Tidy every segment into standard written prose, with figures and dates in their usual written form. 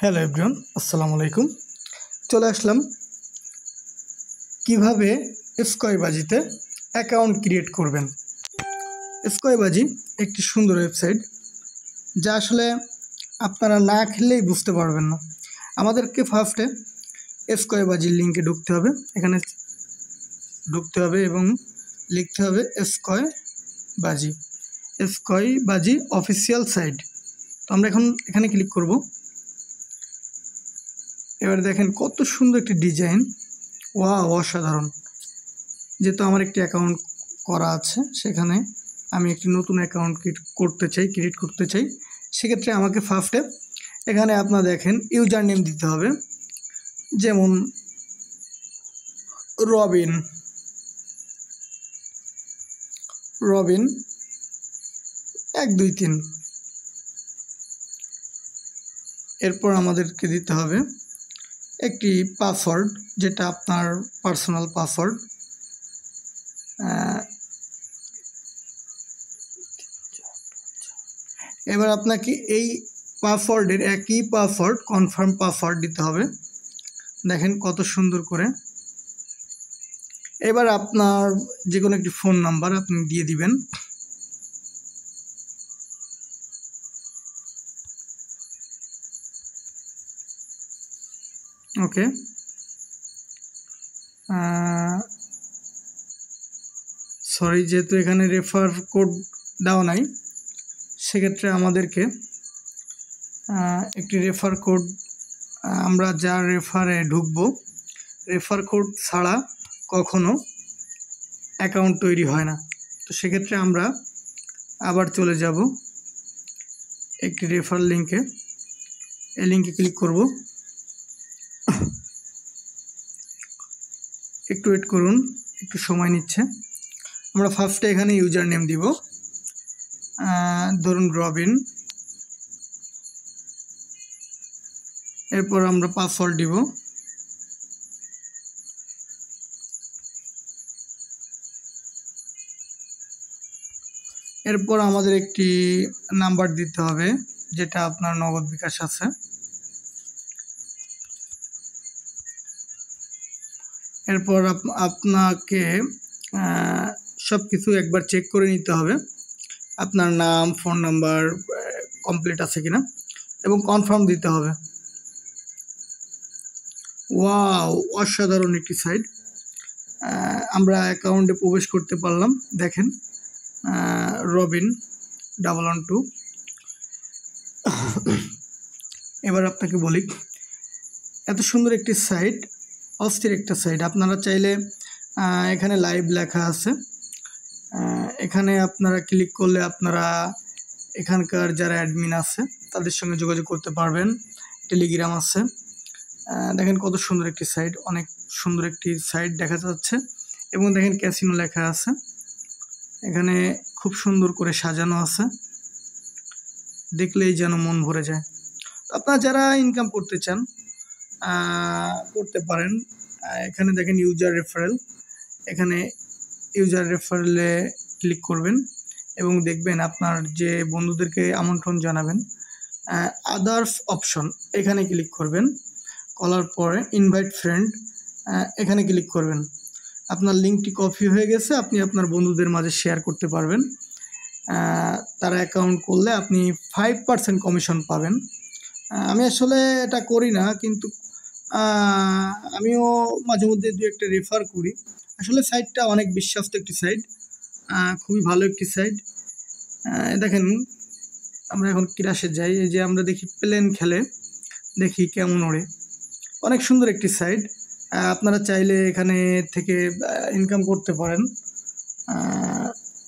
Hello everyone, আসসালামু আলাইকুম। চলে আসলাম কিভাবে স্কয়বাজিতে অ্যাকাউন্ট ক্রিয়েট করবেন। স্কয়বাজি একটি সুন্দর ওয়েবসাইট, যা আসলে আপনারা না খেললেই বুঝতে পারবেন না। আমাদেরকে ফার্স্টে স্কয়বাজির লিঙ্কে ঢুকতে হবে, এখানে ঢুকতে হবে এবং লিখতে হবে স্কয়বাজি অফিসিয়াল সাইট। তো আমরা এখন এখানে ক্লিক করব। এবার দেখেন কত সুন্দর একটি ডিজাইন, ওয়াও অসাধারণ। যেহেতু আমার একটি অ্যাকাউন্ট করা আছে, সেখানে আমি একটি নতুন অ্যাকাউন্ট ক্রিয়েট করতে চাই। সেক্ষেত্রে আমাকে ফার্স্টে এখানে আপনারা দেখেন ইউজার নেম দিতে হবে, যেমন রবিন 1 2 3। এরপর আমাদেরকে দিতে হবে একটি পাসওয়ার্ড, যেটা আপনার পার্সোনাল পাসওয়ার্ড। এবার আপনাকে এই পাসওয়ার্ডের একই পাসওয়ার্ড, কনফার্ম পাসওয়ার্ড দিতে হবে। দেখেন কত সুন্দর করে। এবার আপনার যে কোনো একটি ফোন নাম্বার আপনি দিয়ে দিবেন। ওকে, সরি, যেহেতু এখানে রেফার কোড দেওয়া নাই, সেক্ষেত্রে আমাদেরকে একটি রেফার কোড, আমরা যার রেফারে ঢুকবো, রেফার কোড ছাড়া কখনো অ্যাকাউন্ট তৈরি হয় না। তো সেক্ষেত্রে আমরা আবার চলে যাব একটি রেফার লিঙ্কে। এই লিঙ্কে ক্লিক করব। একটু ওয়েট করুন, একটু সময় নিচ্ছে। আমরা ফার্স্টে এখানে ইউজার নেম দিব, ধরুন রবিন। এরপর আমরা পাসওয়ার্ড দিব। এরপর আমাদের একটি নাম্বার দিতে হবে, যেটা আপনার নগদ বিকাশ আছে। এরপর আপনাকে সব কিছু একবার চেক করে নিতে হবে, আপনার নাম, ফোন নাম্বার কমপ্লিট আছে কিনা, এবং কনফার্ম দিতে হবে। ওয়াও, অসাধারণ একটি সাইট। আমরা অ্যাকাউন্টে প্রবেশ করতে পারলাম। দেখেন রবিন 112। এবার আপনাকে বলি, এত সুন্দর একটি সাইট, অস্থির একটা সাইট। আপনারা চাইলে এখানে লাইভ লেখা আছে, এখানে আপনারা ক্লিক করলে আপনারা এখানকার যারা অ্যাডমিন আছে তাদের সঙ্গে যোগাযোগ করতে পারবেন। টেলিগ্রাম আছে। দেখেন কত সুন্দর একটি সাইট, অনেক সুন্দর একটি সাইট দেখা যাচ্ছে। এবং দেখেন ক্যাসিনো লেখা আছে, এখানে খুব সুন্দর করে সাজানো আছে, দেখলেই যেন মন ভরে যায়। আপনারা যারা ইনকাম করতে চান করতে পারেন। এখানে দেখেন ইউজার রেফারেল, এখানে ইউজার রেফারেলে ক্লিক করবেন এবং দেখবেন আপনার যে বন্ধুদেরকে আমন্ত্রণ জানাবেন। আদার্স অপশন, এখানে ক্লিক করবেন। করার পরে ইনভাইট ফ্রেন্ড, এখানে ক্লিক করবেন। আপনার লিঙ্কটি কপি হয়ে গেছে, আপনি আপনার বন্ধুদের মাঝে শেয়ার করতে পারবেন। তারা অ্যাকাউন্ট করলে আপনি 5% কমিশন পাবেন। আমি আসলে এটা করি না, কিন্তু আমিও মাঝে মধ্যে 2-1টা রেফার করি। আসলে সাইটটা অনেক বিশ্বস্ত একটি সাইট, খুবই ভালো একটি সাইট। দেখেন আমরা এখন ক্রাশে যাই, এই যে আমরা দেখি প্লেন খেলে, দেখি কেমন ওড়ে। অনেক সুন্দর একটি সাইট, আপনারা চাইলে এখানে থেকে ইনকাম করতে পারেন,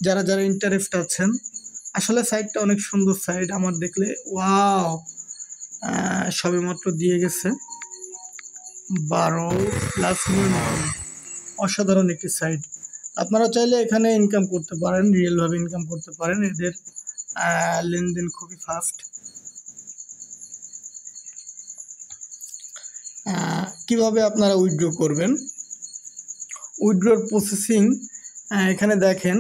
যারা যারা ইন্টারেস্ট আছেন। আসলে সাইটটা অনেক সুন্দর সাইট, আমার দেখলে ওয়াও। সবেমাত্র দিয়ে গেছে 12+, অসাধারণ একটি সাইট। আপনারা চাইলে এখানে ইনকাম করতে পারেন, রিয়েলভাবে ইনকাম করতে পারেন। এদের লেনদেন খুবই ফাস্ট। কিভাবে আপনারা উইথড্র করবেন, উইথড্রর প্রসেসিং এখানে দেখেন।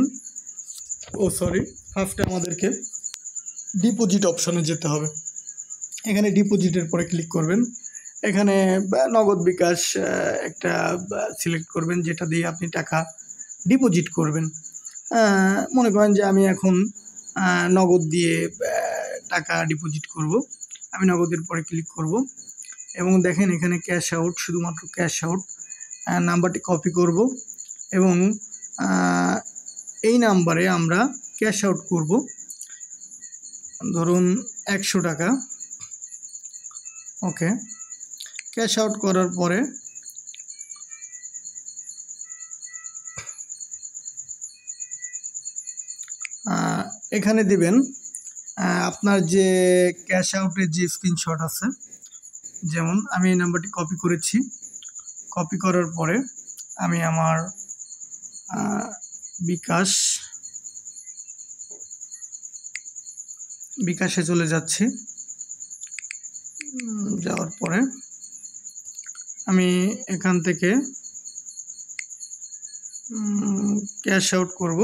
ফার্স্টে আমাদেরকে ডিপোজিট অপশনে যেতে হবে। এখানে ডিপোজিটের পরে ক্লিক করবেন। এখানে নগদ বিকাশ একটা সিলেক্ট করবেন, যেটা দিয়ে আপনি টাকা ডিপোজিট করবেন। মনে করেন যে আমি এখন নগদ দিয়ে টাকা ডিপোজিট করব। আমি নগদের পরে ক্লিক করব এবং দেখেন এখানে ক্যাশ আউট, শুধুমাত্র ক্যাশ আউট। নাম্বারটি কপি করব এবং এই নাম্বারে আমরা ক্যাশ আউট করব। ধরুন 100 টাকা। ওকে, ক্যাশ আউট করার পরে এখানে দিবেন আপনার যে ক্যাশ আউটের যে স্ক্রিনশট আছে, যেমন আমি এই নাম্বারটি কপি করেছি। কপি করার পরে আমি আমার বিকাশে চলে যাচ্ছি। যাওয়ার পরে আমি এখান থেকে ক্যাশ আউট করব।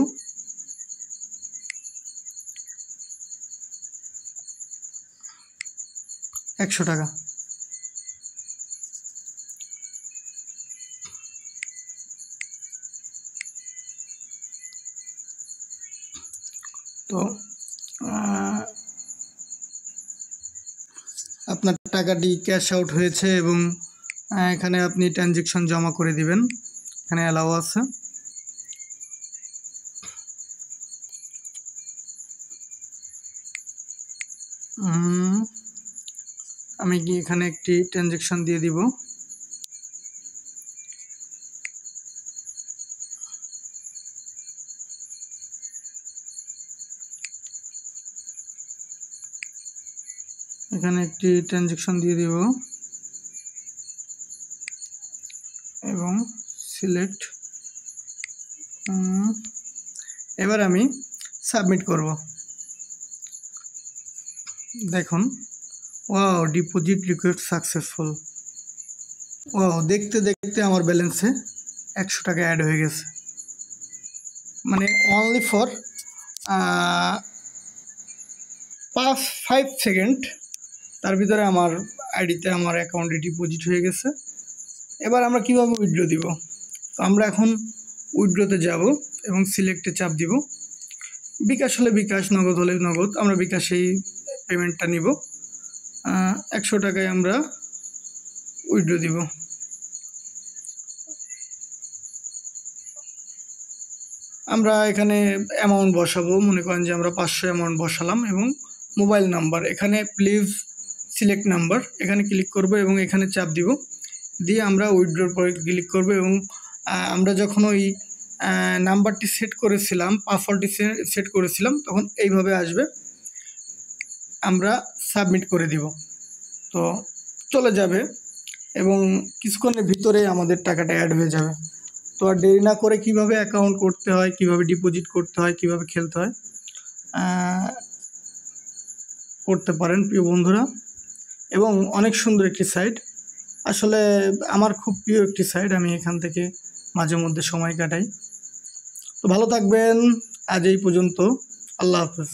একশো টাকা। তো আপনার টাকাটি ক্যাশ আউট হয়েছে এবং এখানে আপনি ট্রানজ্যাকশন জমা করে দিবেন। এখানে অ্যালাউ আছে। আমি কি এখানে একটি ট্রানজ্যাকশন দিয়ে দিব। এখানে একটি ট্রানজ্যাকশন দিয়ে দিব এবং সিলেক্ট। এবার আমি সাবমিট করব। দেখুন, wow, deposit request successful. Wow, দেখতে দেখতে আমার ব্যালেন্সে 100 টাকা অ্যাড হয়ে গেছে। মানে অনলি ফর 5 সেকেন্ড তার ভিতরে আমার আইডিতে, আমার অ্যাকাউন্টে ডিপোজিট হয়ে গেছে। এবার আমরা কিভাবে উইথড্র দিব? তো আমরা এখন উইথড্রতে যাব এবং সিলেক্টে চাপ দিব। বিকাশ হলে বিকাশ, নগদ হলে নগদ। আমরা বিকাশেই পেমেন্টটা নিব। 100 টাকায় আমরা উইথড্র দিব। আমরা এখানে অ্যামাউন্ট বসাবো। মনে করেন যে আমরা 500 অ্যামাউন্ট বসালাম এবং মোবাইল নাম্বার, এখানে প্লিজ সিলেক্ট নাম্বার, এখানে ক্লিক করব এবং এখানে চাপ দিব। দিয়ে আমরা উইথড্রর পরে ক্লিক করব এবং আমরা যখন ওই নাম্বারটি সেট করেছিলাম, পাসওয়ার্ডটি সেট করেছিলাম, তখন এইভাবে আসবে। আমরা সাবমিট করে দিব। তো চলে যাবে এবং কিছুক্ষণের ভিতরে আমাদের টাকাটা অ্যাড হয়ে যাবে। তো আর দেরি না করে কিভাবে অ্যাকাউন্ট করতে হয়, কিভাবে ডিপোজিট করতে হয়, কিভাবে খেলতে হয় করতে পারেন প্রিয় বন্ধুরা। এবং অনেক সুন্দর একটি সাইট, আসলে আমার খুব প্রিয় একটি সাইট। আমি এখান থেকে মাঝে মধ্যে সময় কাটাই। তো ভালো থাকবেন। আজ এই পর্যন্ত। আল্লাহ হাফেজ।